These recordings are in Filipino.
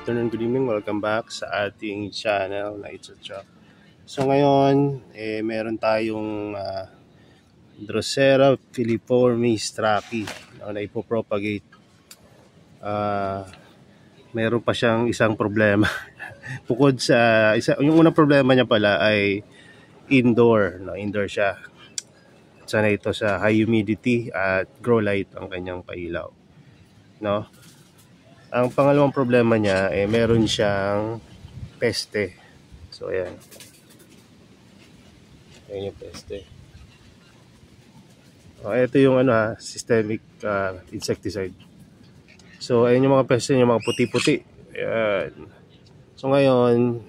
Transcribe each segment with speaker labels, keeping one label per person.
Speaker 1: afternoon, good evening, welcome back sa ating channel na It's a Truck. So ngayon, meron tayong Drosera filiformis traki na ipopropagate. Meron pa siyang isang problema. Bukod sa yung unang problema niya pala ay indoor, indoor siya. Sana ito sa high humidity at grow light ang kanyang pailaw, no? Ang pangalawang problema niya meron siyang peste. So ayan. Ayan yung peste. Ito yung systemic insecticide. So ayan yung mga peste, yung mga puti-puti. Ayan. So ngayon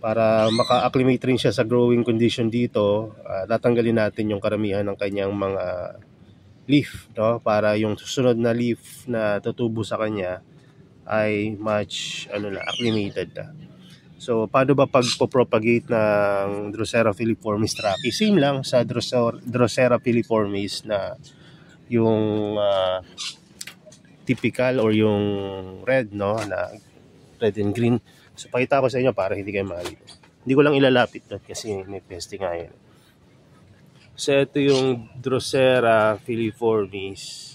Speaker 1: para maka-acclimate rin siya sa growing condition dito, tatanggalin natin yung karamihan ng kanyang mga leaf, no, para yung susunod na leaf na tutubo sa kanya ay much acclimated na. So paano ba pagpo-propagate ng Drosera filiformis traki? Same lang sa Drosera filiformis na yung typical or yung red, no, na red and green. So pakita ko sa inyo para hindi kayo makita. Hindi ko lang ilalapit kasi may peste nga yan. So ito yung Drosera filiformis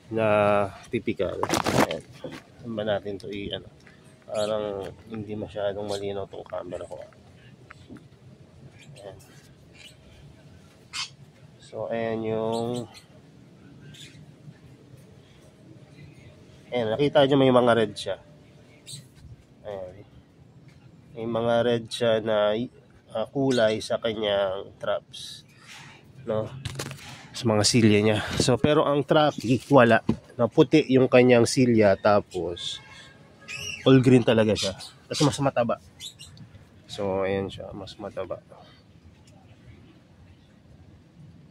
Speaker 1: na typical. Ayan. Saan ba natin ito parang hindi masyadong malinaw itong camera ko. Ayan. So ayan yung nakita nyo may mga red siya. Ayan. May mga red siya na kulay sa kanyang traps, no, sa mga silya niya. So pero ang traki wala, na puti yung kanyang silya, tapos all green talaga siya kasi mas mataba. So ayan siya, mas mataba.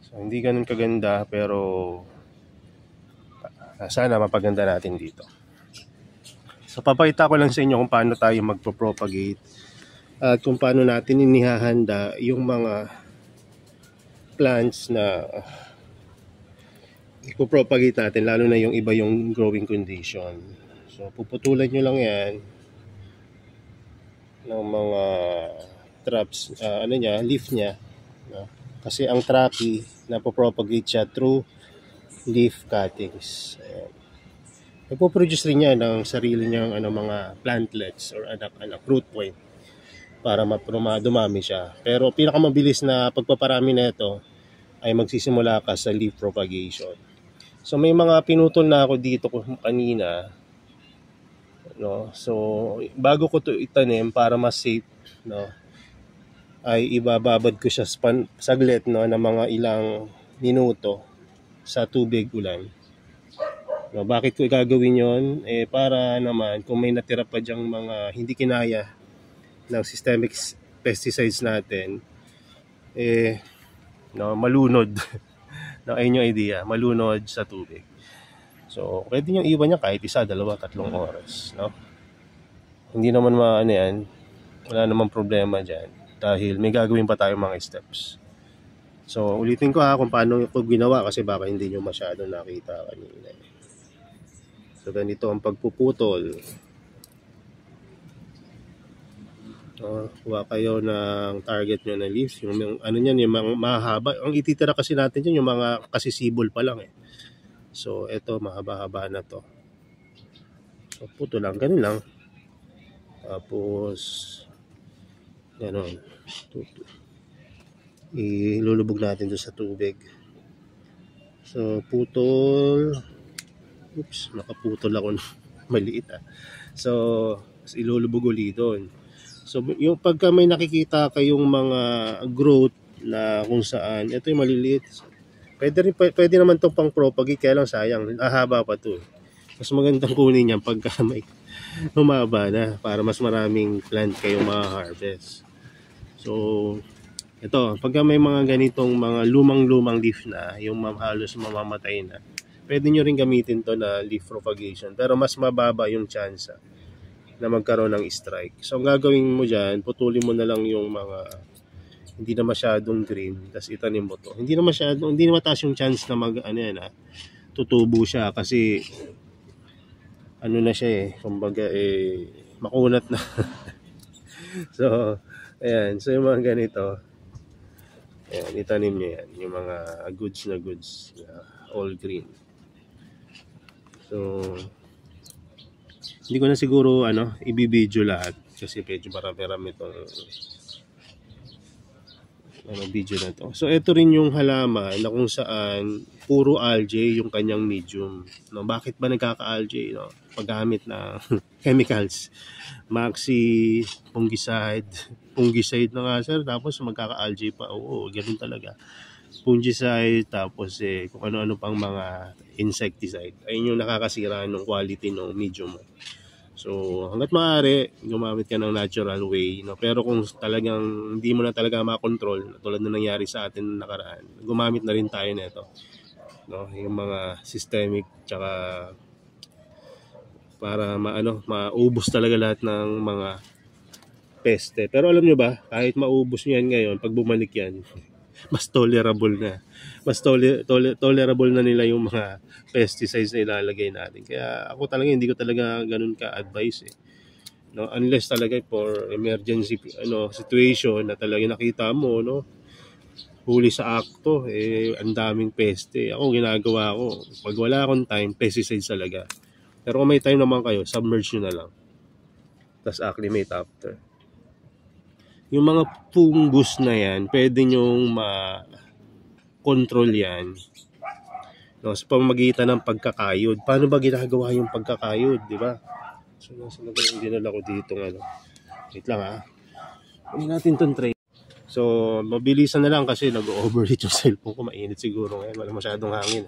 Speaker 1: So hindi ganun kaganda, pero sana mapaganda natin dito. So papakita ko lang sa inyo kung paano tayo magpo-propagate at kung paano natin inihahanda yung mga plants na ipopropagate natin, lalo na yung iba yung growing condition. So puputulan nyo lang yan ng mga traps, leaf nya, no? Kasi ang traki napopropagate siya through leaf cuttings. Ayan. Nagpo-produce rin niya ng sarili niyang mga plantlets or fruit point para dumami siya. Pero pinakamabilis na pagpaparami nito ay magsisimula ka sa leaf propagation. So may mga pinutol na ako dito kanina, no. So bago ko 'to itanim para mas safe, no, ay ibababad ko siya saglit, no, ng mga ilang minuto sa tubig ulan. No, bakit ko gagawin 'yon? Para naman kung may natira pa diyang mga hindi kinaya ng systemic pesticides natin, no, malunod. No, ayun yung idea, malunod sa tubig. So pwede nyo iwan niya kahit 1, 2, 3 oras, no? Hindi naman yan, wala namang problema dyan dahil may gagawin pa tayong mga steps. So ulitin ko kung paano ko ginawa kasi baka hindi nyo masyado nakita kanina. So ganito ang pagpuputol. Kuha kayo ng target nyo na leaves, yung niyan, yung mga mahaba. Ang ititira kasi natin dyan yung mga kasisibol pa lang So eto mahaba-haba na to. So puto lang, ganun lang. Tapos ganon, ilulubog natin doon sa tubig. So putol. Oops, nakaputol ako maliit So ilulubog ulit doon. So yung pagka may nakikita kayong mga growth na kung saan ito yung maliliit, pwede naman itong pang propagate, kaya lang sayang, haba pa to. Mas magandang kunin yan pagka may humaba na para mas maraming plant kayong ma-harvest. So ito, pagka may mga ganitong mga lumang leaf na, yung halos mamamatay na, pwede nyo rin gamitin to na leaf propagation, pero mas mababa yung chance na magkaroon ng strike. So ang gagawin mo dyan, putulin mo na lang yung mga hindi na masyadong green, tapos itanim mo to. Hindi na mataas yung chance na tutubo siya kasi ano na siya kumbaga makunat na. So ayan, so yung mga ganito, ayan, itanim nyo yan, yung mga goods na all green. So hindi ko na siguro ibibideo lahat kasi medyo marami-rami itong video na to. So ito rin yung halaman na kung saan puro algae yung kanyang medium. No, bakit ba nagkaka-algae? No? Paggamit na chemicals. Maxi, fungicide na nga sir, tapos magkaka-algae pa. Oo, ganun talaga. Fungicide, tapos kung ano-ano pang mga insecticide. Ayun yung nakakasira ng quality ng medium mo. So, hanggat maaari, gumamit ka ng natural way. No? Pero kung talagang hindi mo na talaga makontrol, tulad na nangyari sa atin nakaraan, gumamit na rin tayo nito. No? Yung mga systemic, tsaka para maubos talaga lahat ng mga peste. Pero alam nyo ba, kahit maubos nyo yan ngayon, pag bumalik yan, mas tolerable na. Mas tolerable na nila yung mga pesticides na ilalagay natin. Kaya ako talaga hindi ko talaga ganun ka-advise No, unless talaga for emergency situation na talaga nakita mo huli sa akto ang daming peste. Ako ginagawa ko, pag wala akong time, pesticides talaga. Pero kung may time naman kayo, submerge nyo na lang. Tapos acclimate after. Yung mga fungus na yan, pwede nyong ma-control yan. No, sa pamamagitan ng pagkakayod. Paano ba ginagawa yung pagkakayod, di ba? So, nasa na ba yung dinala ko dito Wait lang Kunin natin itong tray. So, mabilisan na lang kasi nag-overheat yung cellphone ko. Mainit siguro ngayon. Wala masyadong hangin.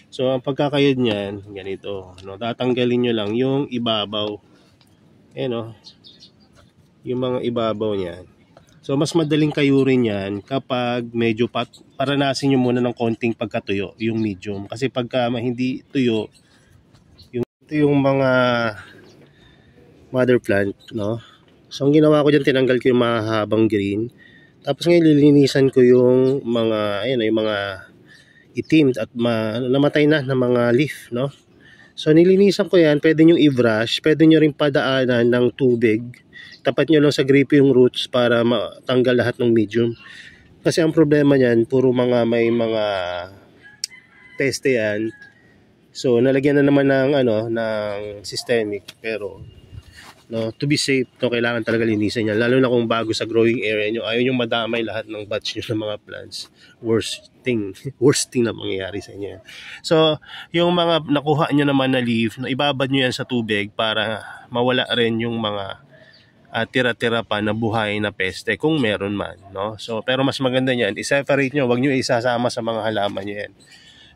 Speaker 1: So, ang pagkakayod niyan, ganito. No, tatanggalin nyo lang yung ibabaw. Yung mga ibabaw niyan. So, mas madaling kayurin yan kapag medyo paranasin nyo muna ng konting pagkatuyo, yung medium. Kasi pagka hindi tuyo, ito yung mga mother plant, no? So, ang ginawa ko dyan, tinanggal ko yung mahabang green. Tapos ngayon, lilinisan ko yung mga, yung mga itim at namatay na ng mga leaf, no? So, nilinisan ko yan. Pwede nyo i-brush. Pwede nyo rin padaanan ng tubig. Tapat nyo lang sa gripo yung roots para matanggal lahat ng medium. Kasi ang problema niyan, puro may mga peste yan. So, nalagyan na naman ng, ng systemic. Pero, to be safe, kailangan talaga linisan yan. Lalo na kung bago sa growing area nyo, ayaw nyo madamay lahat ng batch nyo ng mga plants. Worst thing na mangyayari sa inyo. So, yung mga nakuha nyo naman na leaf, ibabad nyo yan sa tubig para mawala rin yung mga tira-tira pa na buhay na peste kung meron man, no? So, pero mas maganda niyan, i-separate nyo, wag nyo isasama sa mga halaman nyo yan.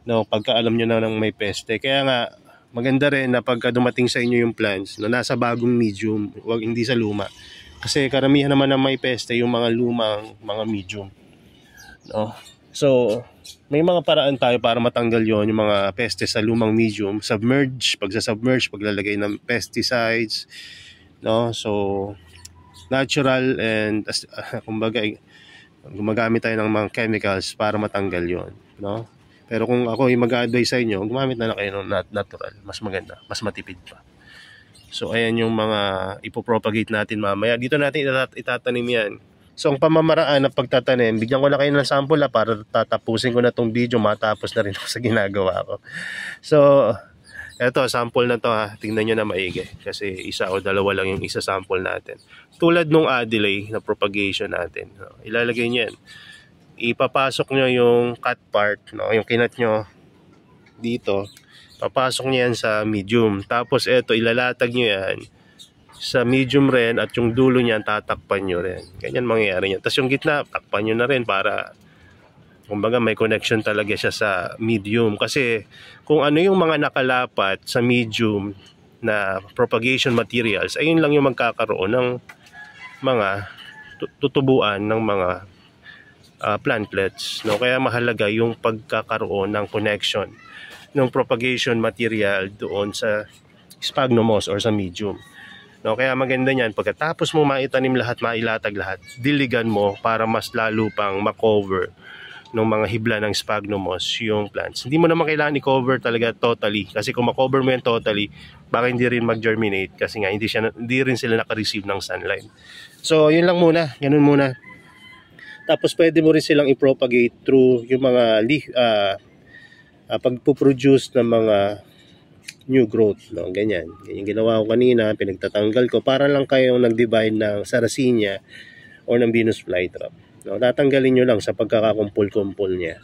Speaker 1: No, pagka alam nyo na nang may peste. Kaya nga, maganda rin na pagka dumating sa inyo yung plants, nasa bagong medium, wag hindi sa luma. Kasi karamihan naman na may peste yung mga lumang, mga medium. No? So, may mga paraan tayo para matanggal yon yung mga peste sa lumang medium. Submerge, paglalagay ng pesticides, no? So, natural and kumbaga gumagamit tayo ng mga chemicals para matanggal yon, no? Pero kung ako yung mag-a-advise sa inyo, gumamit na kayo ng natural, mas maganda, mas matipid pa. So ayan yung mga ipopropagate natin mamaya. Dito natin itatanim yan. So ang pamamaraan ng pagtatanim, bigyan ko lang kayo ng sample para tatapusin ko na tong video, matapos na rin ako sa ginagawa ko. So eto, sample na to tingnan nyo na maigi kasi isa o dalawa lang yung isa sample natin. Tulad nung Adelaide na propagation natin, ilalagay nyo yan, ipapasok nyo yung cut part, yung kinat nyo dito, papasok nyo yan sa medium, tapos eto ilalatag nyo yan sa medium rin at yung dulo niyan tatakpan nyo rin, ganyan mangyayari nyo. Tapos yung gitna takpan nyo na rin para kumbaga may connection talaga siya sa medium. Kasi kung ano yung mga nakalapat sa medium na propagation materials, ayun lang yung magkakaroon ng mga tutubuan ng mga plantlets, no? Kaya mahalaga yung pagkakaroon ng connection ng propagation material doon sa sphagnumos or sa medium, no? Kaya maganda niyan, pagkatapos mo maitanim lahat, mailatag lahat, diligan mo para mas lalo pang makover ng mga hibla ng sphagnum moss yung plants. Hindi mo naman kailangan i-cover talaga totally, kasi kung ma-cover mo yan totally, baka hindi rin mag-germinate kasi nga hindi rin sila naka-receive ng sunlight. So yun lang muna, ganun muna. Tapos pwede mo rin silang i-propagate through yung mga pagpo-produce ng mga new growth, no? Ganyan ginawa ko kanina, pinagtatanggal ko para lang kayong nag-divide ng Sarracenia or ng Venus flytrap, no? Tatanggalin nyo lang sa pagkakakumpul-kumpul niya.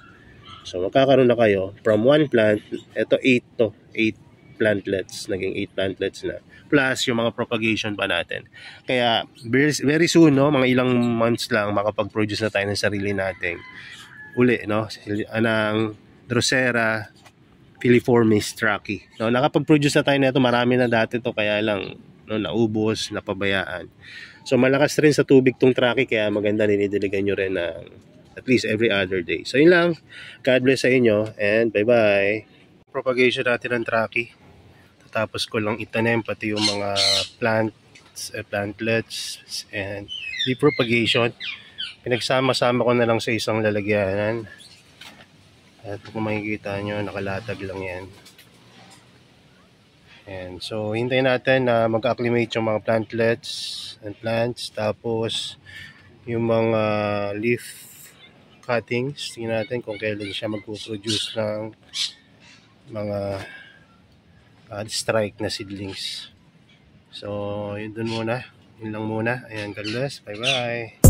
Speaker 1: So magkakaroon na kayo from one plant, ito 8 plantlets, naging 8 plantlets na, plus yung mga propagation pa natin. Kaya very soon, no, mga ilang months lang makapag-produce na tayo ng sarili nating uli, no, ng Drosera filiformis trachy. No, nakapag-produce na tayo nito, marami na dati to, kaya lang no, naubos, napabayaan. So malakas rin sa tubig tong trachy, kaya maganda dinidiligan nyo rin ng at least every other day. So yun lang. God bless sa inyo and bye-bye. Propagation natin ng trachy. Tapos ko lang itanim pati yung mga plantlets and the propagation. Pinagsama-sama ko na lang sa isang lalagyanan. At kung makikita nyo, nakalatag lang yan. And so, hintayin natin na mag-acclimate yung mga plantlets and plants. Tapos, yung mga leaf cuttings, tingnan natin kung kailan siya mag-produce ng mga strike na seedlings. So, yun dun muna. Yun lang muna. Ayan, God bless. Bye-bye.